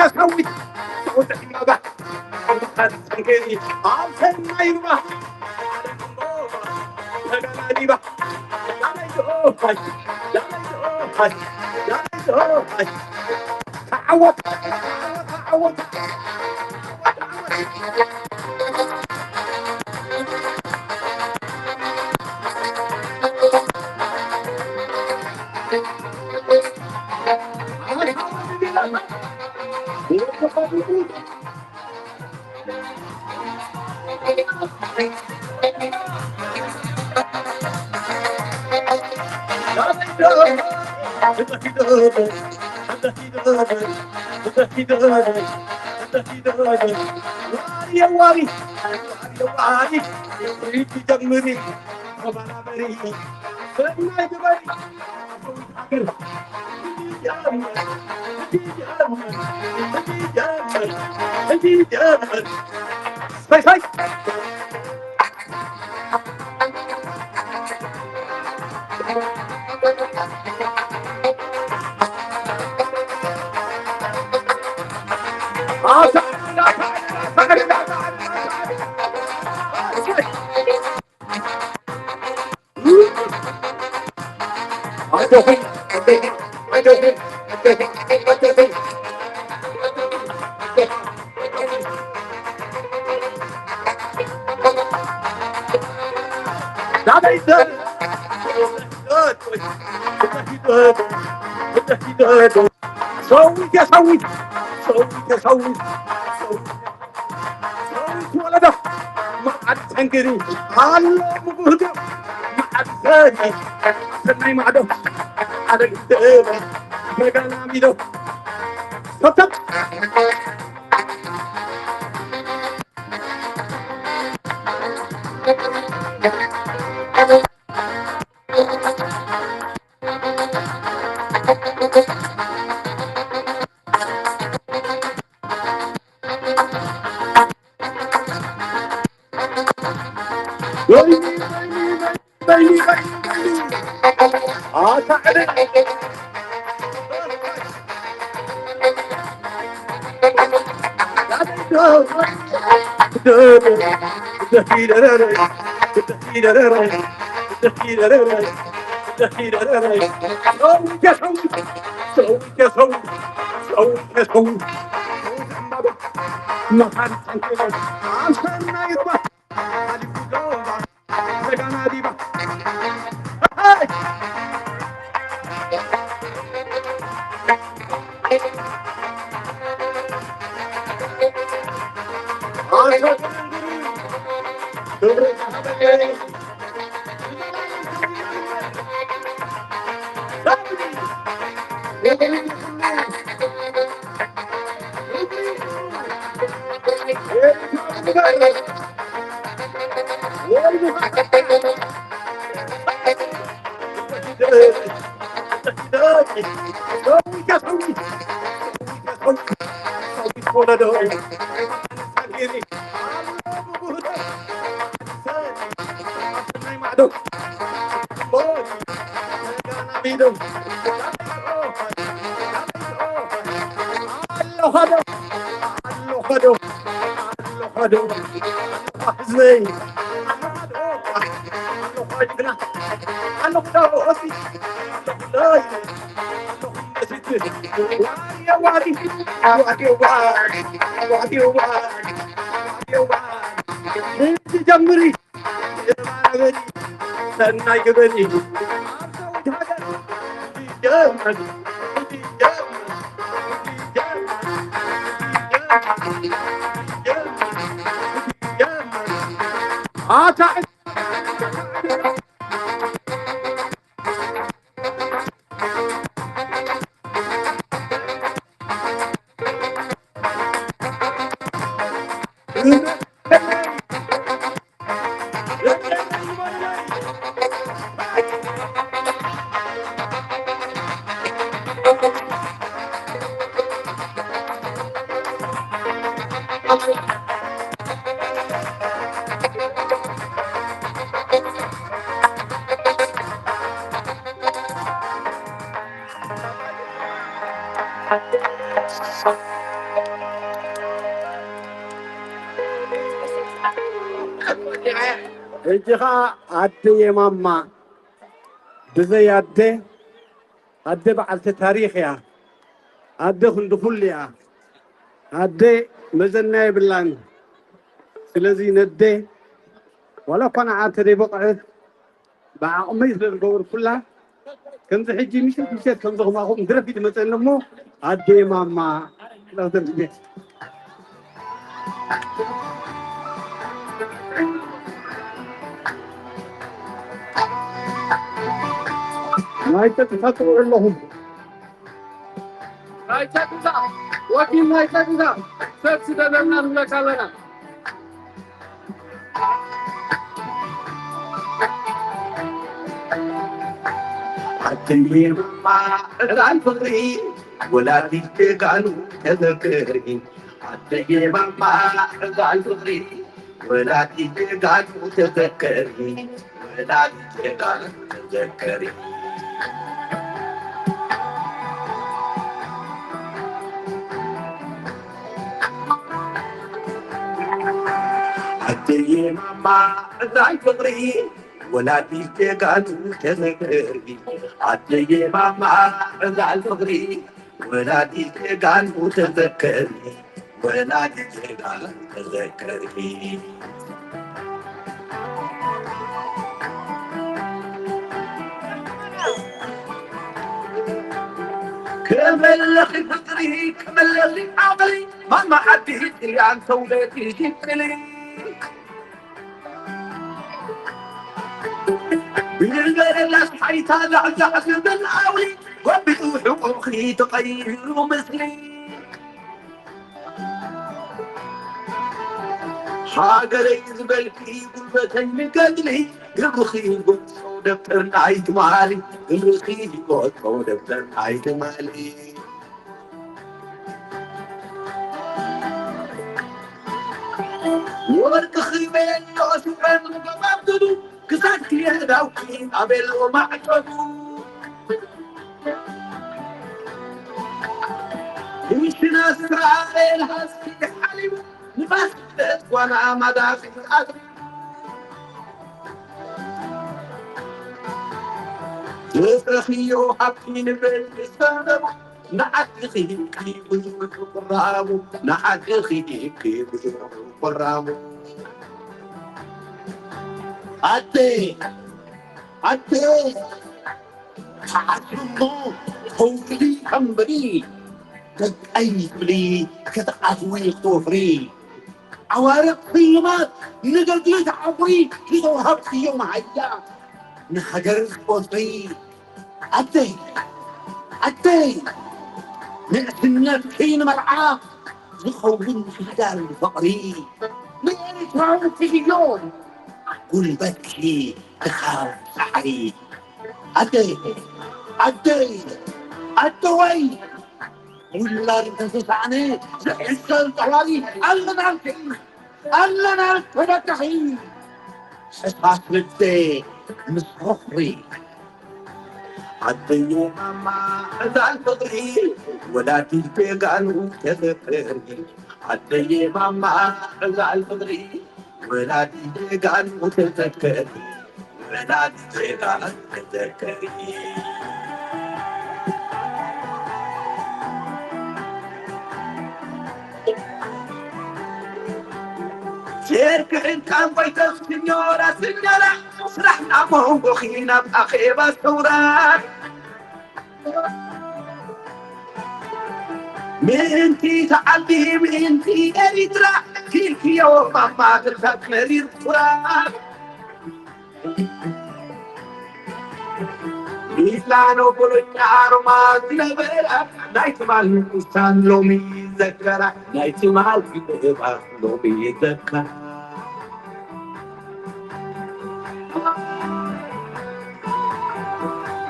سوي سويت حمابة وقد سنكري عالسن ما يبقى لا يبقى لا يدوخ لا يدوخ لا يدوخ تعود تعود واري واري يريد تجمري وبنا بري فما جبري Sai, sai! سوي يا سوي سوي يا سوي سوي ولده ما عاد تنقري الله مبهده ما عاد ثاني سني ما عده على قدامه ما كان عميده صدق بيني ما كان سنكر عشان ما يربح علي بدوبا سجانا ديبا جمري سناي كبري እጅኻ ኣደ የማማ ብዘይ ኣደ በዓልቲ ታሪኽ እያ ኣደ ክንዲ ኩሉ እያ ኣደ መዘና የብላን ስለዚ ነደ ወላ እኳ ንዓተ ዘይበቕዐት ብዓቕመይ ስለዝገበር ኩላ ከምዚ ሕጂ ምሸት ከምዚ ክማኹም ድረፊት መፀኒ እሞ ኣደ የማማ ናይ ፀጥታ ትውዕ ኣለኹም ናይ ፀጥታ ወኪል ናይ ፀጥታ ሰብ ስደለና ንብለካ ኣለና ኣደየ ማማ ዕዳል ፍቕሪ ወላዲት ቃሉ ተዘከሪ ኣደየ ማማ ዕዳል ፍቕሪ ወላዲት ቃሉ ተዘከሪ ወላዲት ቃሉ ተዘከሪ ኣደየ ማማ ዕዳል ፍቕሪ ወላዲት ቃሉ ተዘከሪ ኣደየ ማማ ዕዳል ፍቕሪ ወላዲት ቃሉ ተዘከሪ ወላዲት ቃሉ ተዘከሪ كملخ فطري كملخ عقلي ماما حديت لي عن سولتي شكلي من البلد حيت زعزع بالعولي وبدو حقوقي تغير مثلي حاجري زبلكي قلبتي مقدلي قبخي قلت دفتر نعيت مالي قبخي قلت دفتر نعيت مالي ورك خيبين يوسفين وقبابدو كسات يا داوكي قبل وما عجبو مش ناس اسرائيل هاسكي حليب نفاس وانا مدافع الأدري تسرخيو حقين بالسلام نعدخي كي بزوك برامو نعدخي كي بزوك برامو عدي تعلمو حولي أمري تتأيد لي كتعزوي طفري عوارق طيبات نقدر عبري كتوهب في يوم عيا نحجر قطري عدي نأتنا كين مرعاه نخوضن في دار الفقري نيري في اليوم قل بكي تخاف سحري عدي ولا تسعني زحسن طوالي ألا نعرف فتحي حساس بدي مسخري عدي ماما زعل فضري ولا تلقى قالوا تذكرني عدي ماما زعل فضري ولا تلقى قالوا تذكرني ولا تلقى قالوا تذكرني شركة كان بيتك سنيورة سرحنا مهو خينا بأخيبة الثورات منتي تعلي منتي أريترا تلك يوم ما تلفك مريض قرار إسلانو بلوك عرمات نبرا نايت مال إنسان لومي ذكرا نايت مال بيبا لومي ذكرا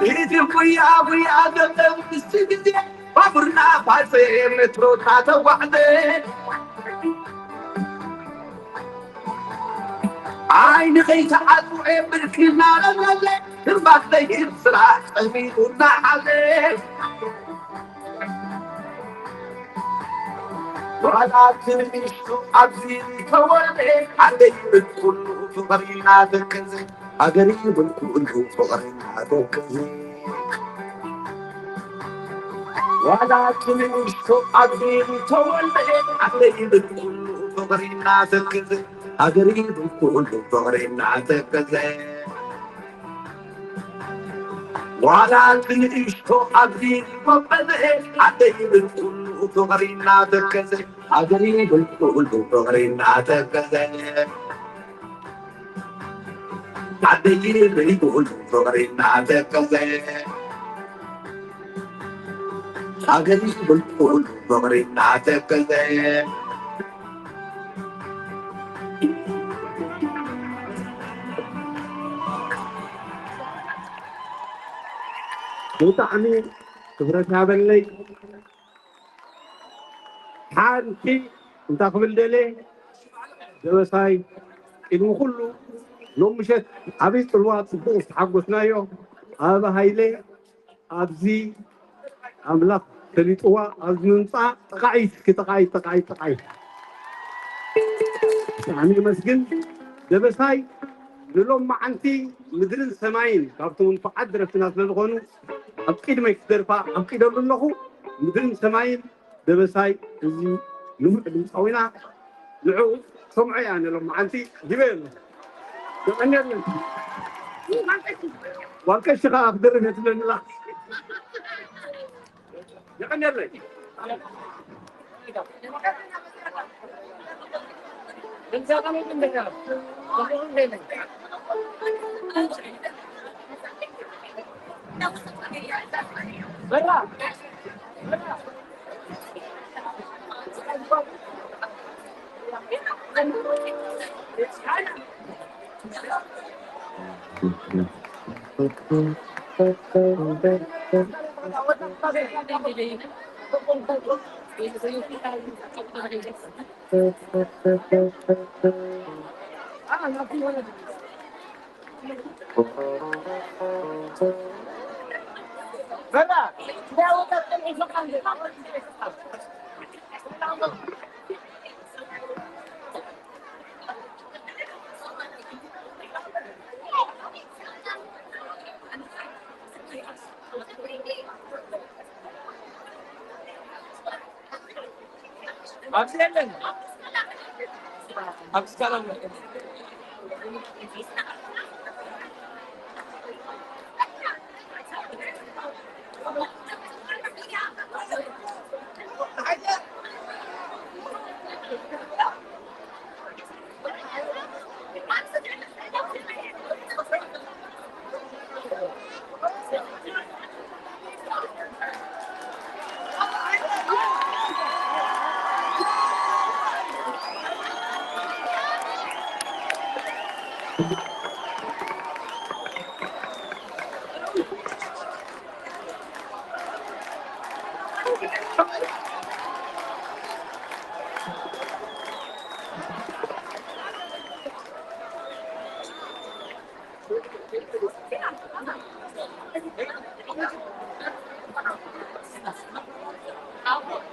إيتي ويا دلو بستيدي بابرنا فاسي مترو تاتا وحدي عين خيت عدو بركنا لنالي ترباك دير سراح تغميدنا عليه ولا تنشتو عبزيني كوالي علي بتقولو فقرنا تكزي أقريب الكل فقرنا تكزي ولا تنشكو أقريب تولد أقريب الكل فقرنا تكزي أقريب الكل فقرنا تكزي ولا تنشكو أقريب أقريب الكل فقرنا تكزي أقريب الكل فقرنا تكزي عدي بيقول فقرين عتك زي عقلي بيقول فقرين عتك زي وطعمي كبرتها باللي حالتي انت قبل دلي دوساي إنه كله لو مشت عبيد الوقت بوس حقنا يوم هذا هايلي أبزي أملاك تليتوا أزننطا تقعي يعني مسجن دبساي لهم معنتي مدرن سماين كابتون فقدر في ناس للغنو أبكيد ما يقدر أبكيد له مدرن سماين دبساي زي نمو سوينا لعوب سمعي يعني لهم معنتي جبال يقنن والكش أقدر مثل لا يقنن لي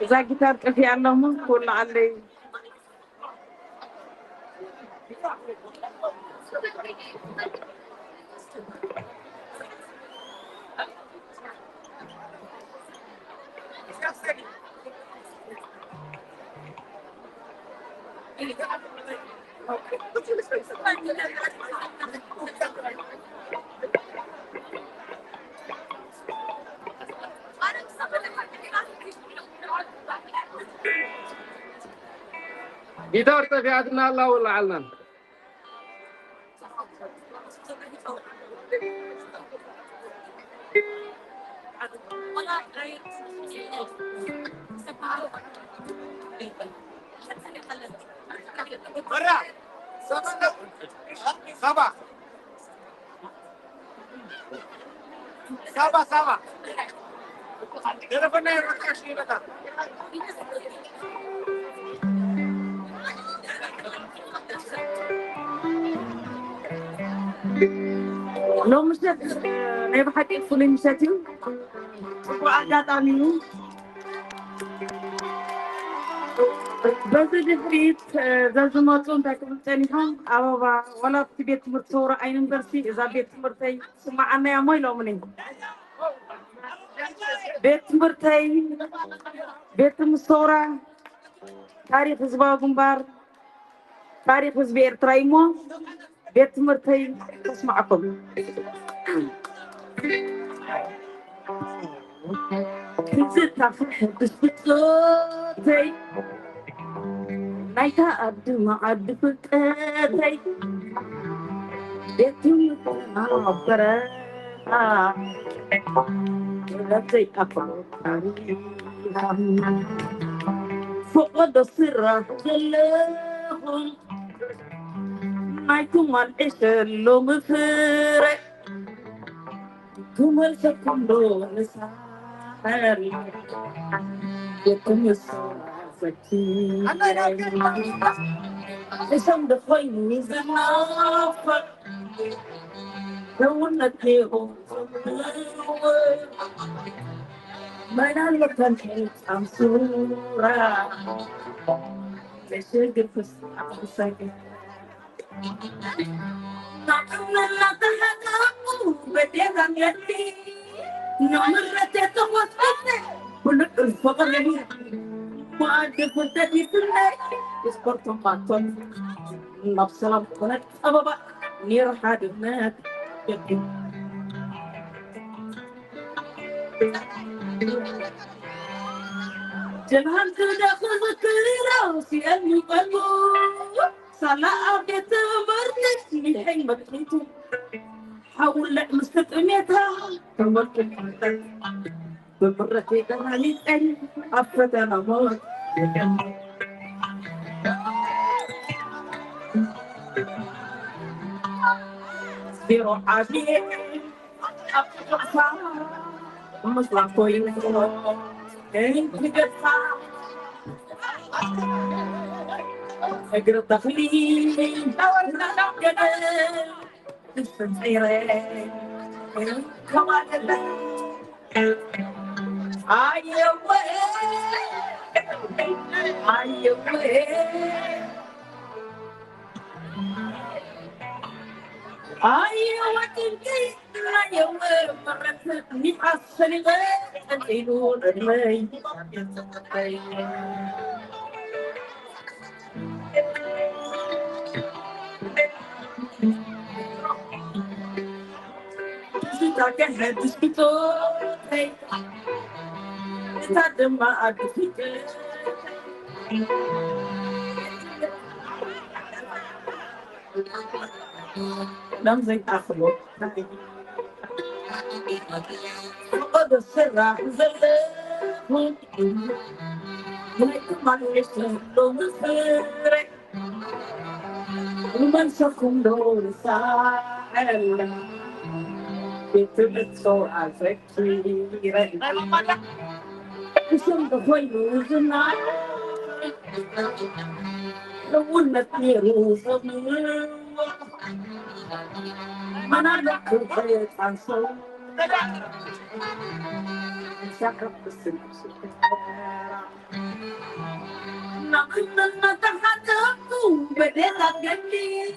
إذا جيتار كفي عنهم كل علي جيتار كفي عدنا الله ولا علنا برا سابا تلفون يركشني بتا لو مش نبي حد يدخل مشاتي وقعدت عليهم بس دفريت زلزماتون تاكم تانيهم أبا ولا في بيت مرتورة أين برسي إذا بيت مرتي سمع أنا يا موي لو منين بيت مرتي بيت مصورة تاريخ زبا قنبار تاريخ زبير ترايمو بيت مرتي تسمعكم كنت تفرح بسبتوتي نايتا أبدو ما أبدو فتاتي بيت مرتي رتي أفضل فقد السر جلهم نايكم العيش اللوم فرق كم الشكم دون سهر يكم الصورة فتي اسم دخوين زنافر لو نتيهم ما نالك الحيط عم صورة لشقر في السقف نعم لا تهدموا بديها يدي نمرة تتوسط بلق الفقر ما عندك فتاتي في الليل يسكرتم قاتل نبصر بقنات أبابا نير حادمات يدي جبهان تدخل ذكري راسي أني قلبو صلاة بيت مرتك من حين مكنيتو حاول لا مستقيمتها تمرت الحمد بمرتي كمالي أن أفت أنا موت بيرو عبيد أبقى مصلح كوين انت قطع اقرا تخليل لا جدل تستطيرين كمان أيوة تنتي أيوة مرت نحصل غير تنتينون المي تزيدك هاد سبيتوتي تتعدم مع أدفيك لم زي أخلو فقد السرع زلهم لكم عن يشتغلوا مصيري ومن شكم دور ساحل يتبت سرعة فكيرة اسم دخوين وزنع لو النتني روح من لك الخيط عن صوت شكرا بالسنة نقلنا تحتكم بدينا جنبي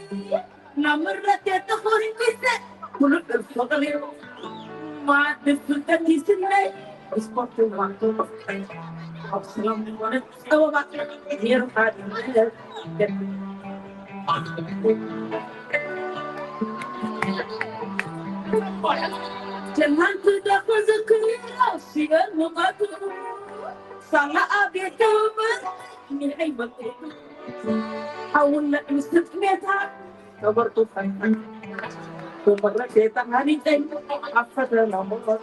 نمرت يتخون كيسة كل الفضل ما تفتتي سنة اسبوعت ومعتوب أبصرهم من ورد أوبا يرفع المال جمعت تدخل ذكرى الشيء المقدر صلى أبي توبة من أي مكان حاولنا نستثمتها كبرت فيها ومرة شيطان هنيتين أفتنا مرة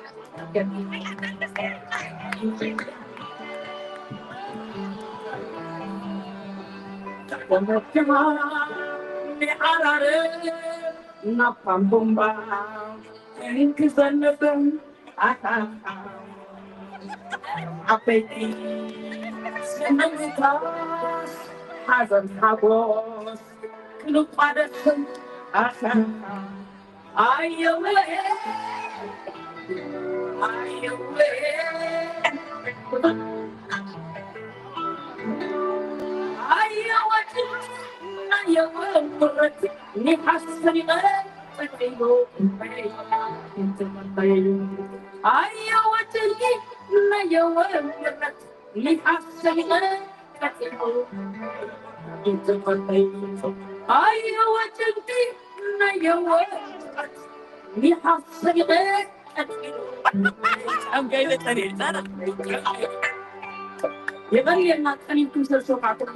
ومكما نعرر نفهم بمبا إنك زنبن أبيتي سنمتاس حزن حبوس كنو قادسن أيوة يوم مرت نحسن غير أيوة وتلقي ما يوم مرت نحسن غير أيوة وتلقي ما يوم مرت نحسن غير أم قايلة تاني أنا يغني لنا كان يمكن سلسل معكم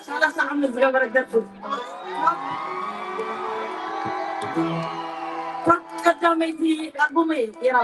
salah sangat menjaga jatuh. Kerja media album ya.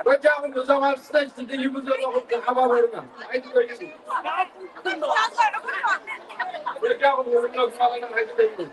رجعهم نظام الستاج تدي بزلوا الحبابة عيد كويسين رجعهم يقولوا فعلا عيد كويسين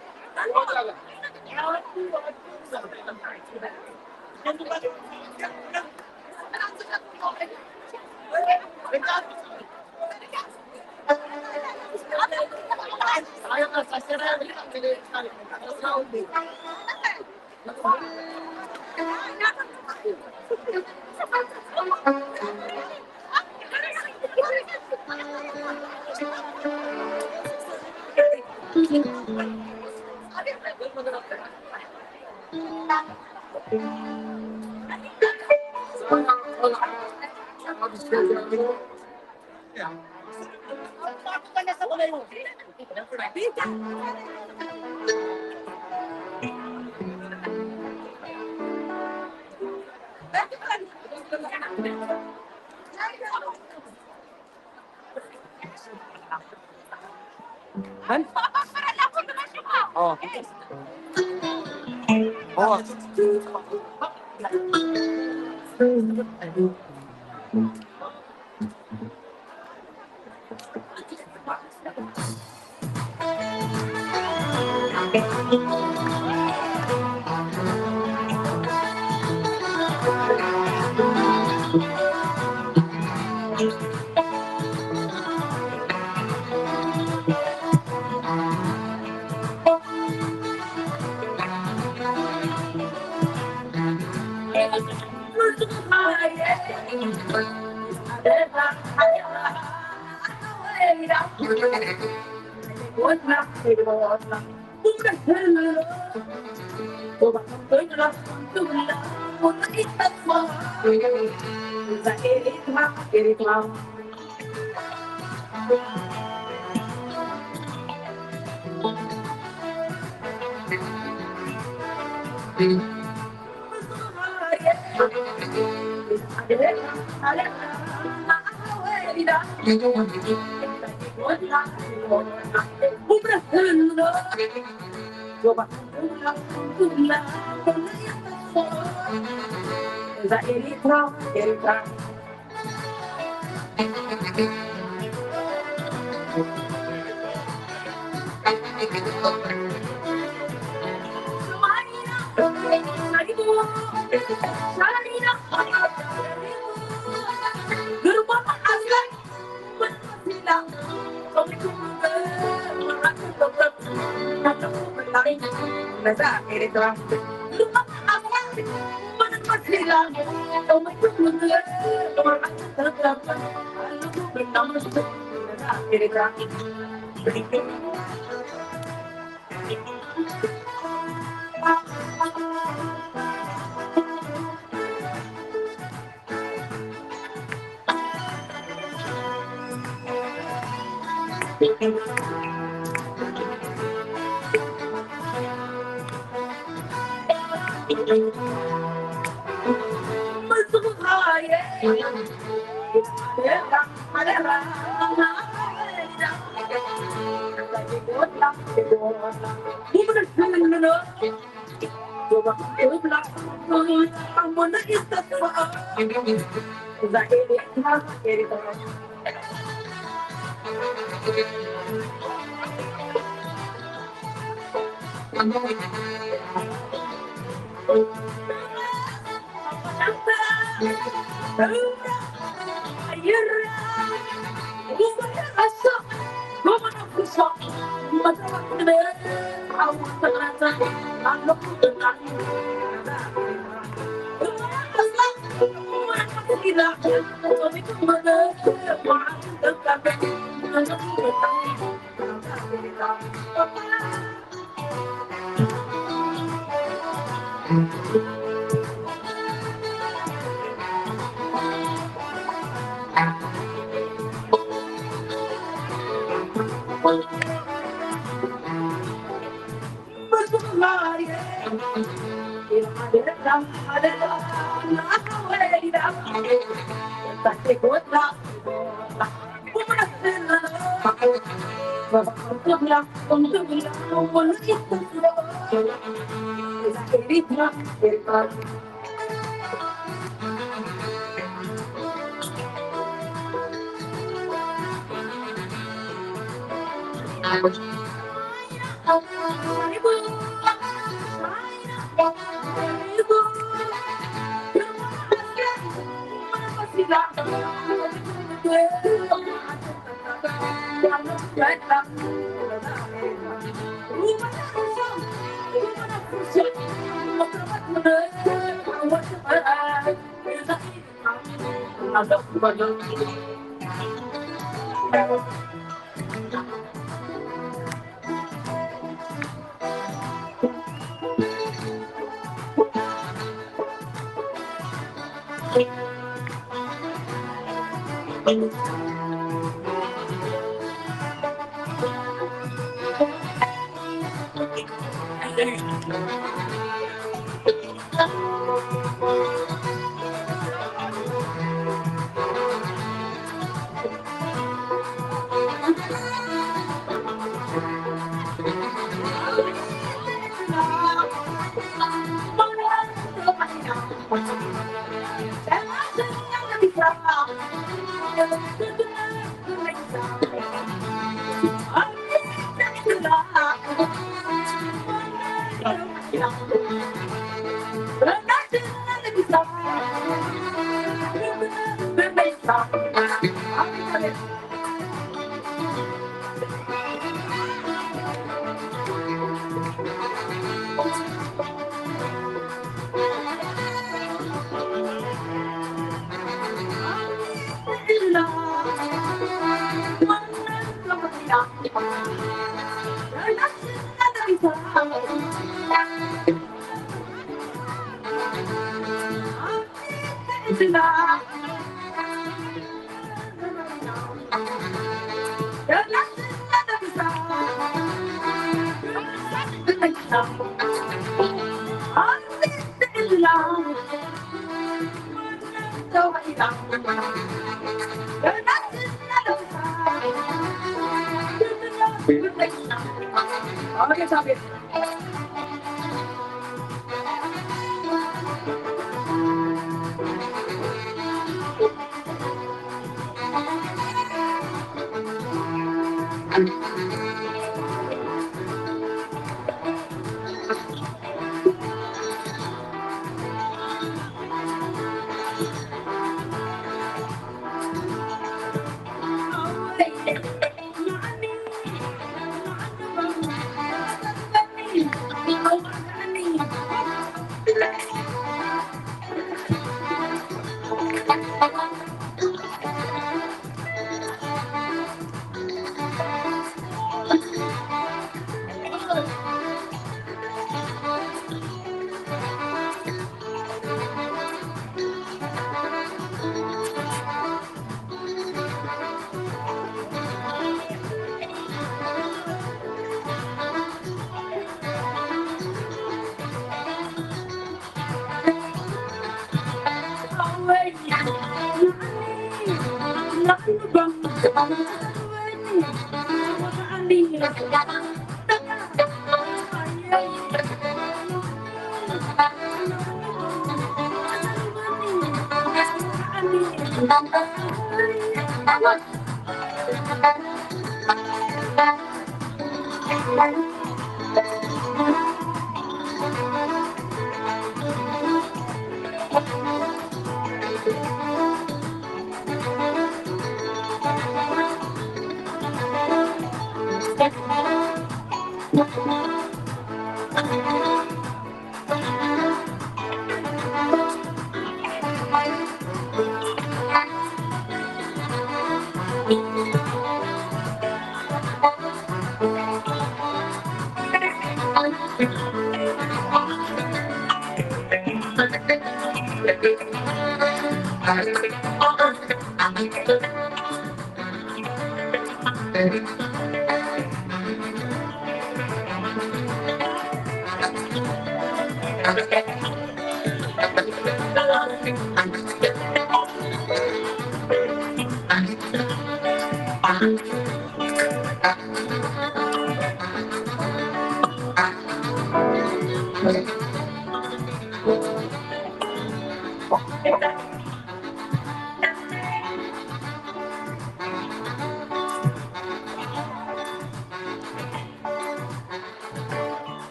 رفض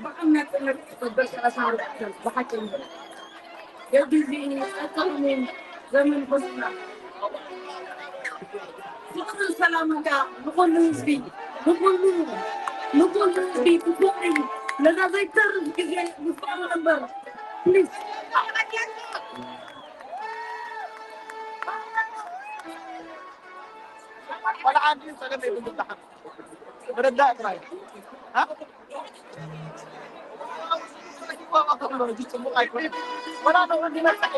بقى تقدرش اسعار بحكي يدي زي اكثر من زمن بسنا نقول سلامك نقول نسبي نقول نسبي بكوري لذا زي ترد كذا بفعل نمبر بليز ولا عندي سلام يبون الدحم برداء رايح ها ولا أنا عندي مسح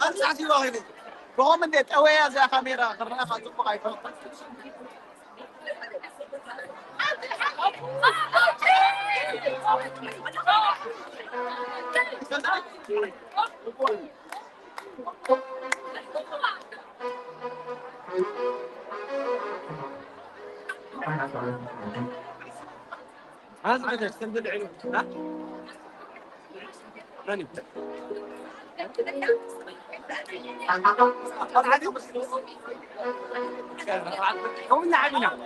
أرجع سوى هنا وهم من ديت أويا زي خميرة خرنا خاطر بقى يفرق هذا بدك تنزل علوم ها ماني هم لعبنا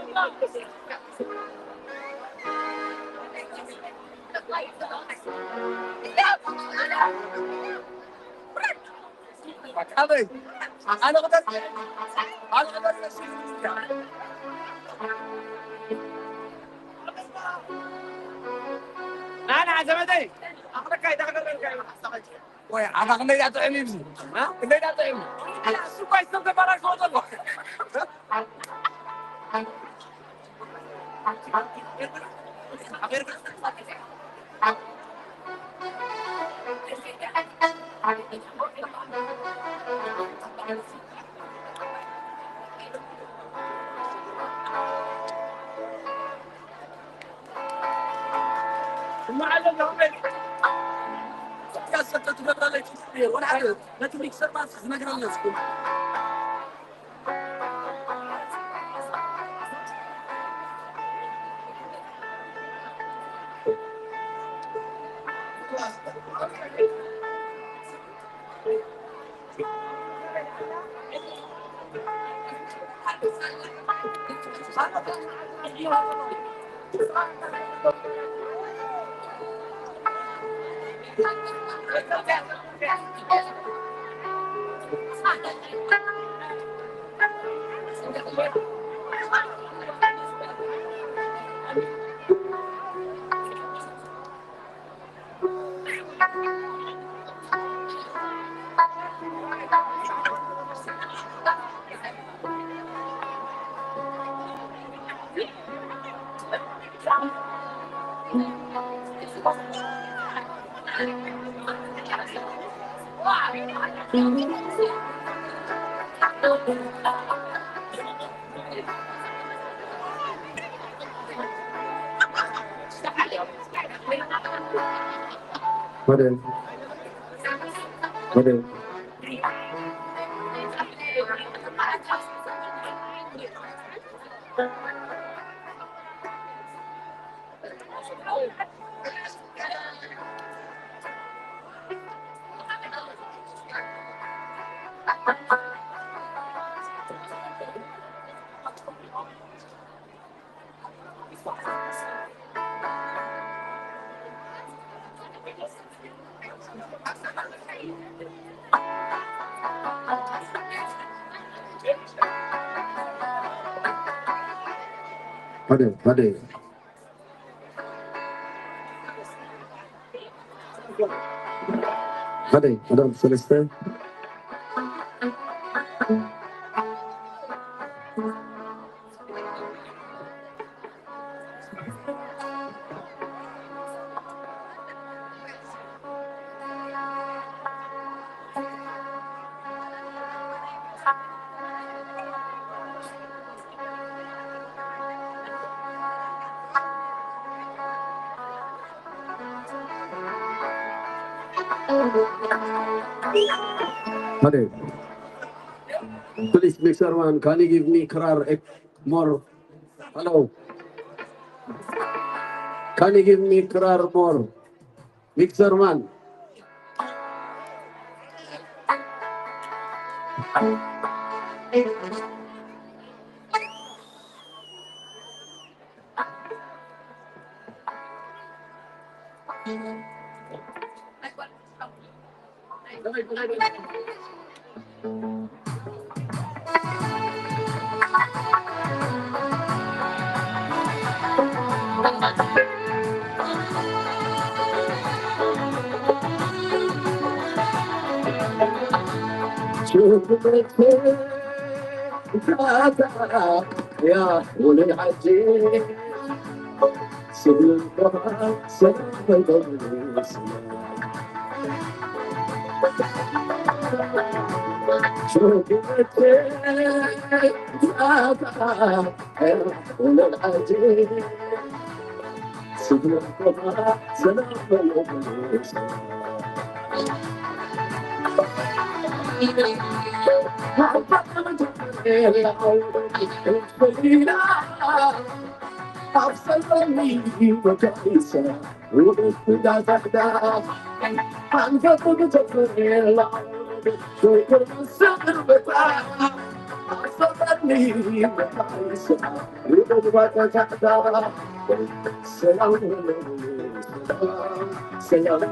هذا أنا قدرت أنا عزمتي أخذك كاي دخل الرجال ويا أنا خليني أطعمي بزي ها خليني أطعمي أنا سوق يستمتع براك صوت الله ما علمنا يا ستة تبغى لك تصير ولا حاجة لا تبيك سبعة نقرأ الناس بدل هذا سلسلة Hare. Please, Mixer Man, can you give me Krar more? Hello. Can you give me Krar more? Mixer Man. يا ولي العجيب سبل القرآن سلام شوقتك يا ولي العجيب سبل القرآن سلام أبصرني وكيسة وبدا تحدى عن فضل تفرير العود شكر الصدر بتاع أبصرني وكيسة وبدا تحدى سلام سلام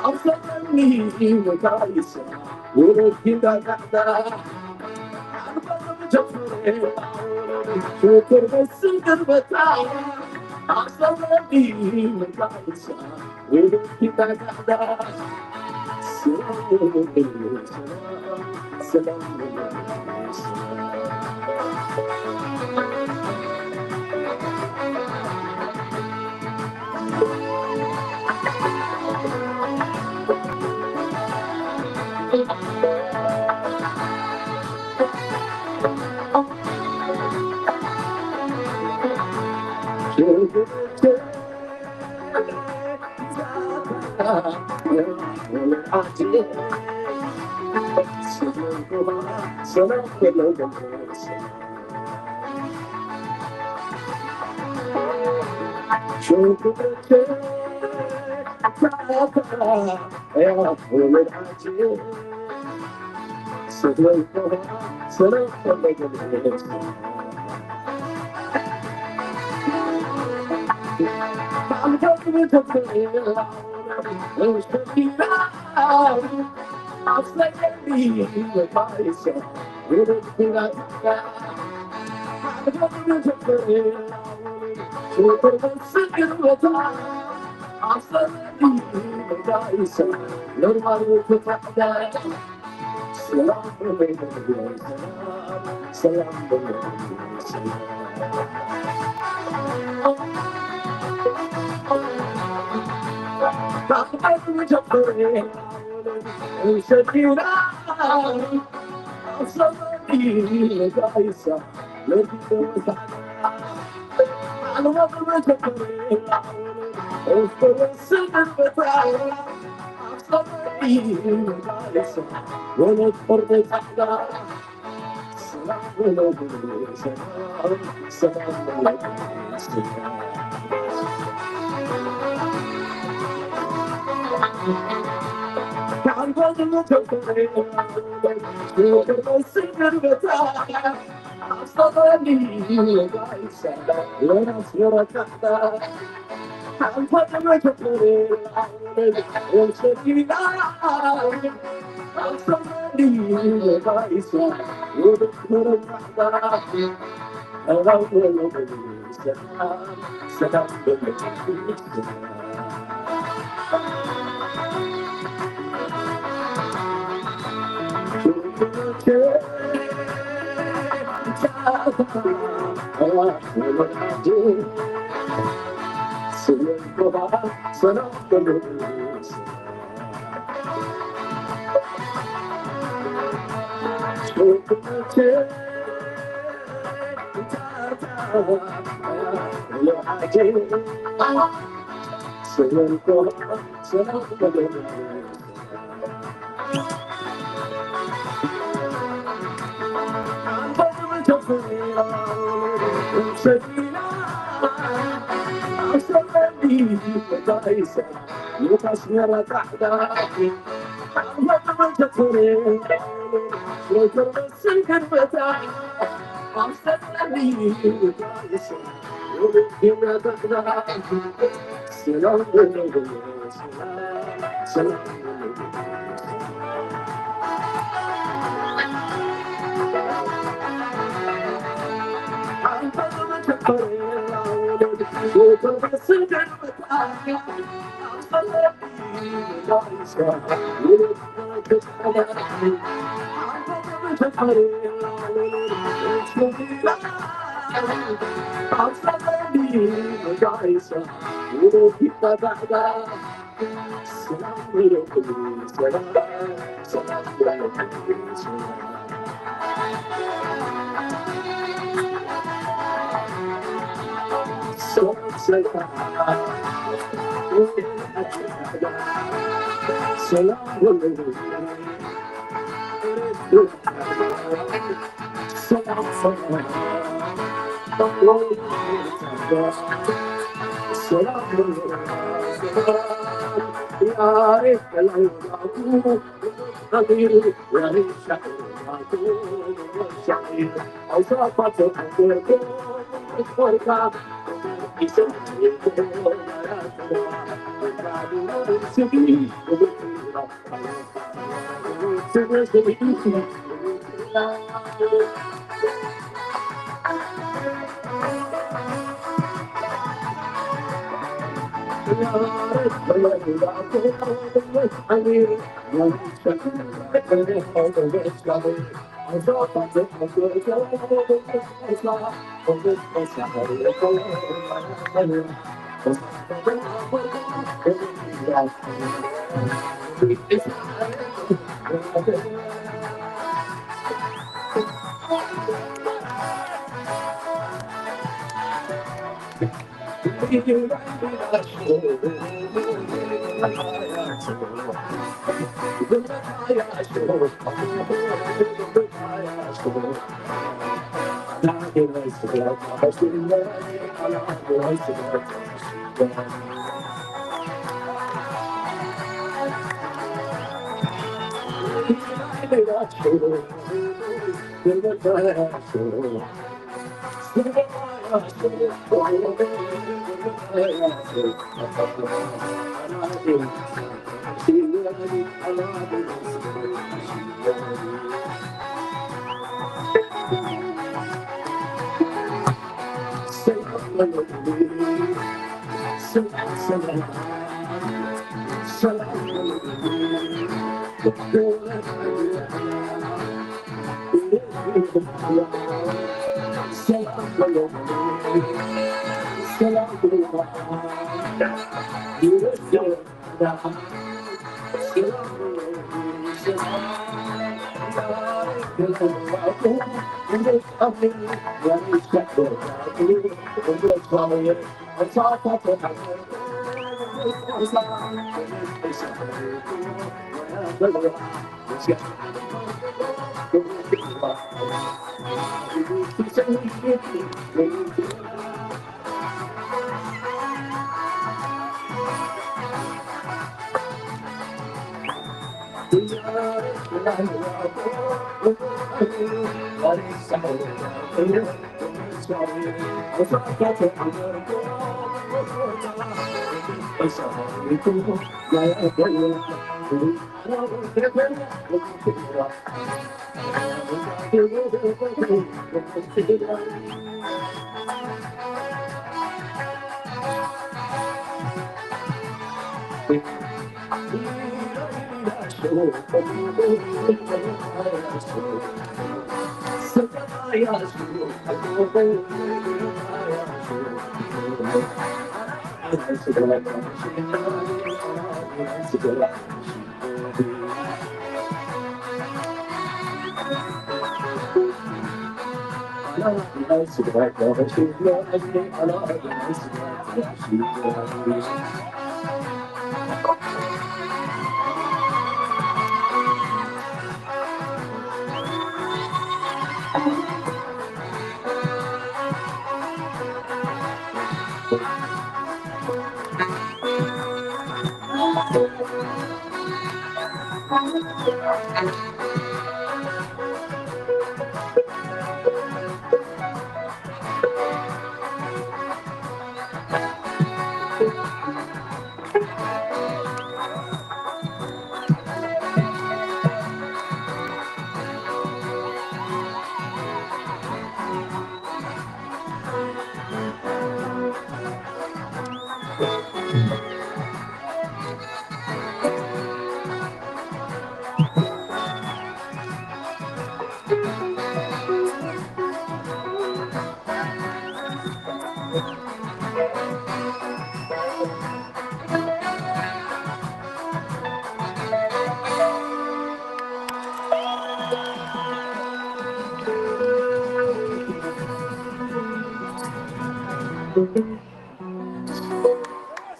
أبصرني وكيسة وبدا تحدى شكر الصدر بتاع أبصرني وكيسة وبدا تحدى سلام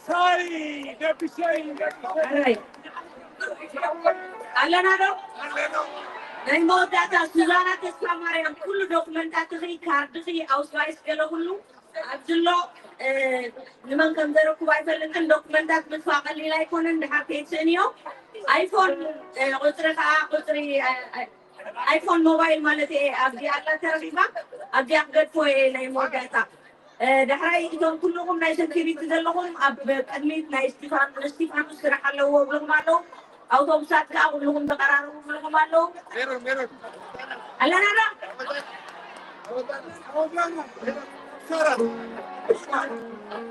Sai, devi sei. Alright. Allanado. ናይ መወዳእታ ሱዛና ተስፋ ማርያም ኩሉ ዶክመንታት ትኽሪ ካርድ ኺ ኣውስዋይስ ገለ ኩሉ ኣብዝሎ ንመን ከም ዘረክቡ ኣይፈልጥን ዶክመንታት ምጥፋእ ቀሊል ኣይኮነን ድሓር ከይትስእንዮ ኣይፎን ቁፅሪ ከዓ ቁፅሪ ኣይፎን ሞባይል ማለት እየ ኣብዚኣ ኣላ ተረኺባ ኣብዚኣ ክገድፎ እየ ናይ መወዳእታ ድሕራይ እቶም ኩልኩም ናይ ሰኪሪቲ ዘለኹም ኣብ ቅድሚት ናይ እስጢፋኖስ ስራሕ ኣለዎ ብልኩም ኣለዉ أوتوبسات كأقول لهم تقرروا لهم مالو. ميرون. ألا نرى.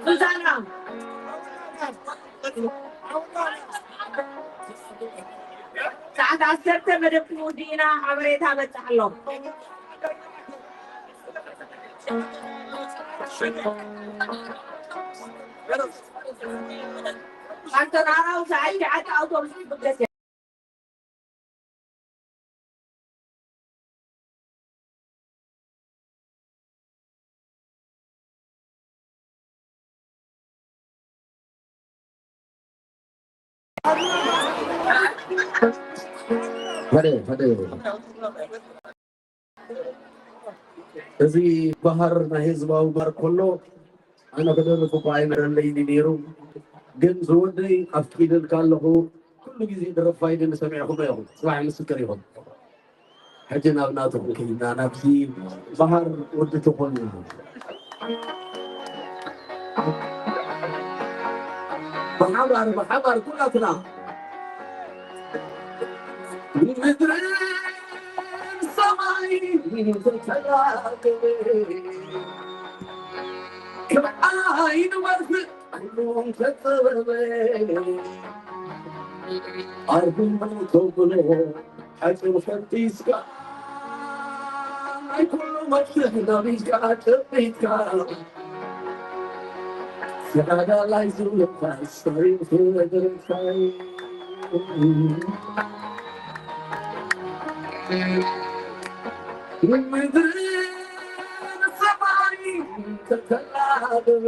سوزانا. ساعات عصرت بدك مودينا عبرتها بتعلم. أنت نرى وساعات حتى أوتوبيس بقدر. እዚህ ባህር ናይ ህዝባዊ ባር ኮሎ ኣነ ከደረኩ ባይመረለይ ኒሩ ግን ዝወደይ ኣፍቂድን ካለኹ ኩሉ ግዜ ድረፋይድን ሰሚዕኹም ኢኹም ፅባሕ ምስክር ኢኹም ሕጂ ናብ ናትኩም ከይድና ናብዚ ባህር ወዲ ትኾኑ ብሓባር ኩላትና ምድር ሰማይ ተተላቀበ ከዓይን ወርፍእ ኩሎም ተጠበበ ዓርብን ተብሎ ሓፂር ፈጢስካ ናይ ኩሉ መፍትሕ ናቢዝካ ጨቢትካ ስሓዳላይ ዝብለካ ሰሪፍ ነገርካይ ምድር ሰማይ ተተላቀበ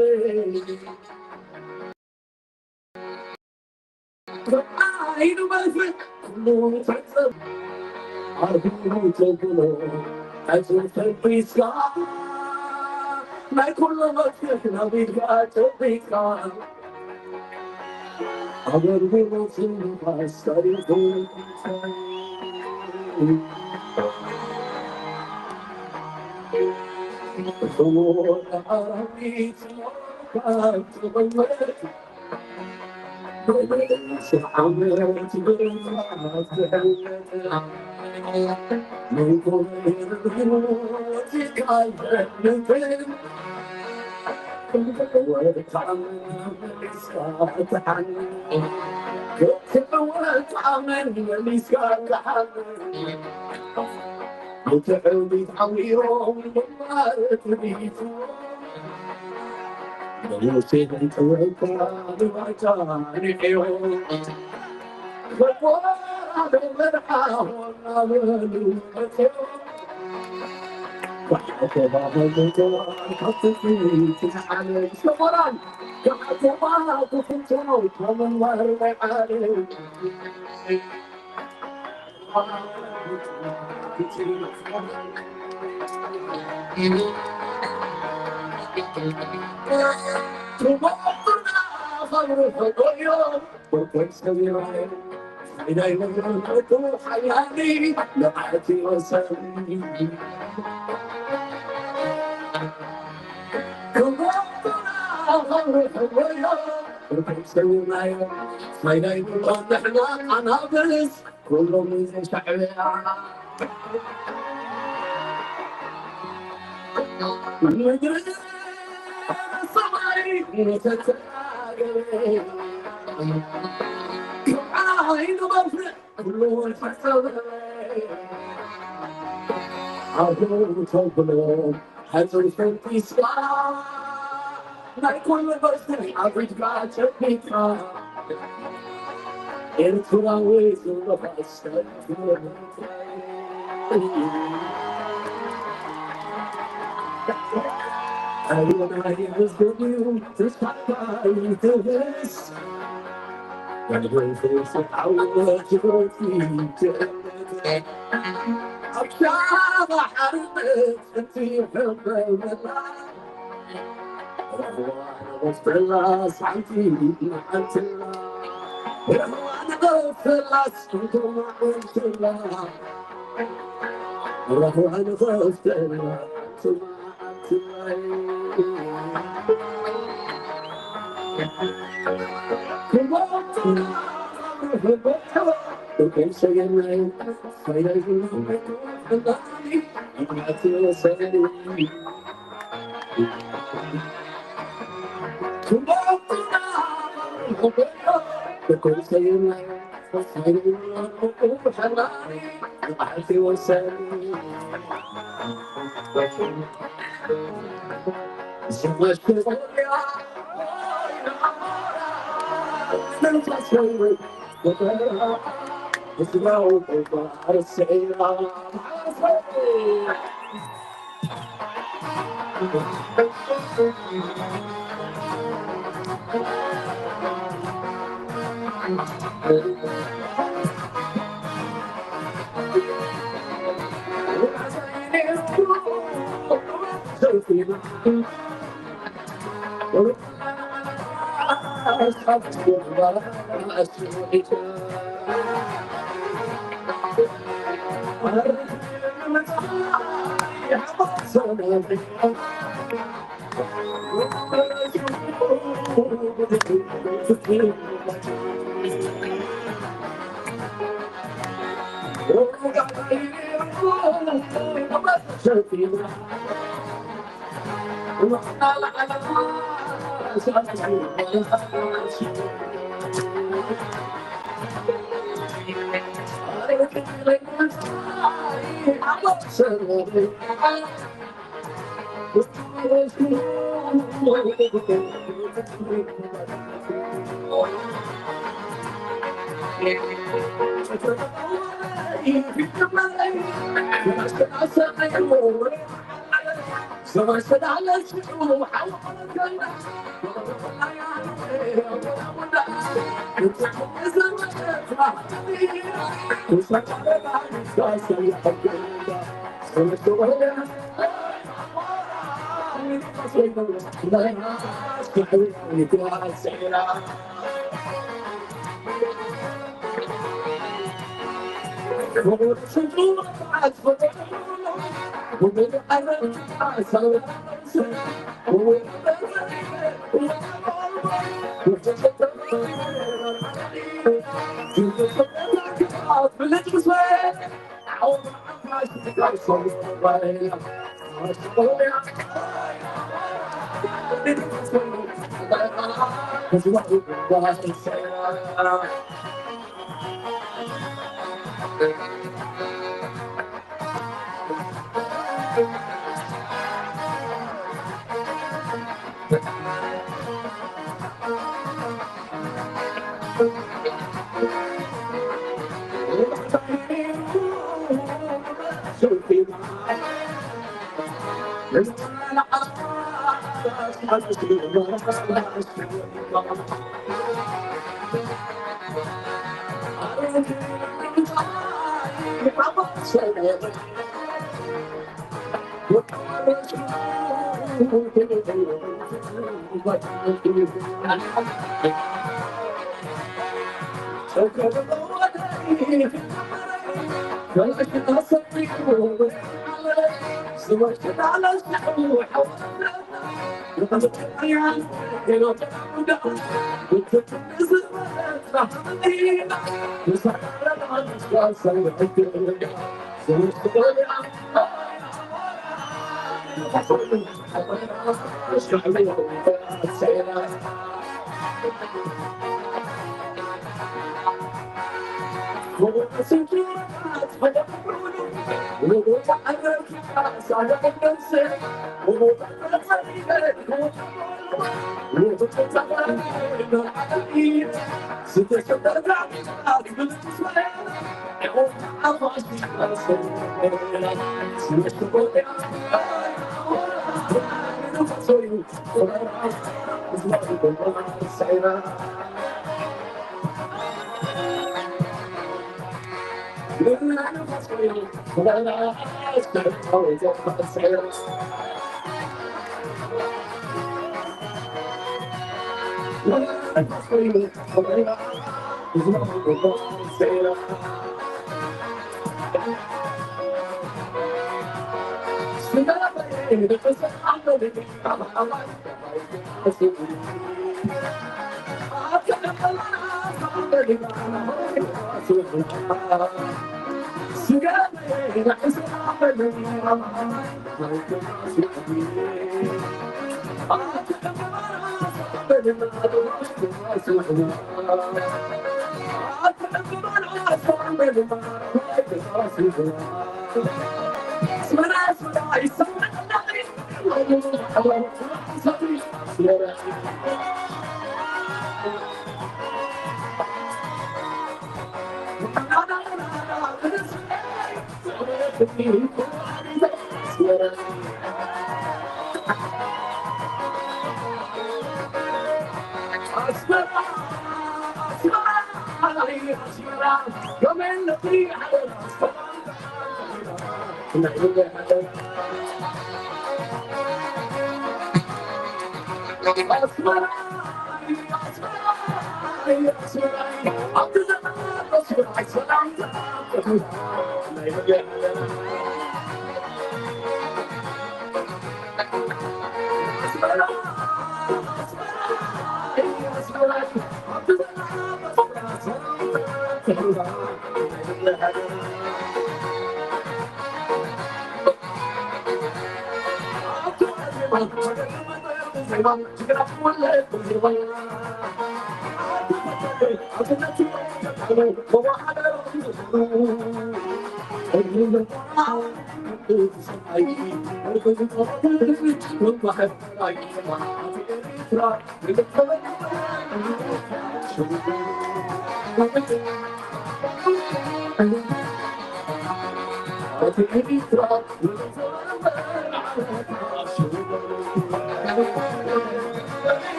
ከዓይን ወርፍእ ኩሎም ተጠበበ ዓርብን ተብሎ ሓፂር ፈጢስካ ናይ ኩሉ መፍትሕ ናቢዝካ ጨቢትካ ኣገልግሎት ዝብለካ ሰሪፍ ነገርካይ صور عربيت كانت غمرت بلش عمرت بالفات حلت من غير الموت كانت كبرت عمل مسكات عني كبرت عمل مسكات عني وتعودي تعويرهم ومارت بيتهم لو سيدت وكان وكان يوم فالواد مرحاهم عملوا وحتى بابا الموتور كففني تزعل شمران وحتى بابا كفنتو ومن ورمي عليك إذا يمرون حياتي لقيتي وسامي إذا يمرون احنا أنا بس كلهم من شعبي مدري صبري متتاقلي عاين بفرق كلهم حسب عاين توبلهم حتى في سوا ما يكون بس حبيت قاعد تبيتها انتوا ويزوا بس أنا يزدني تسحب تبس أنا فيس عودت في جنة أبشار حرمت أنتي حب الملا وأنا غفت الراس عنتي معنت الله وأنا غفت الراس أنتم معنت الله وأنا غفت الراس وكم سجناي خير وكم سجناي خير وسلم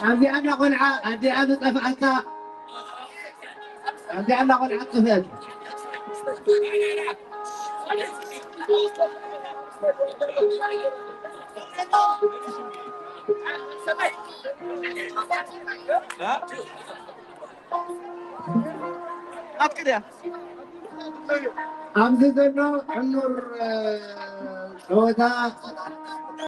عندي أنا قلعة عندي أنا طفعتها عندي أنا قلعة طفل عم زدنا النور حوتا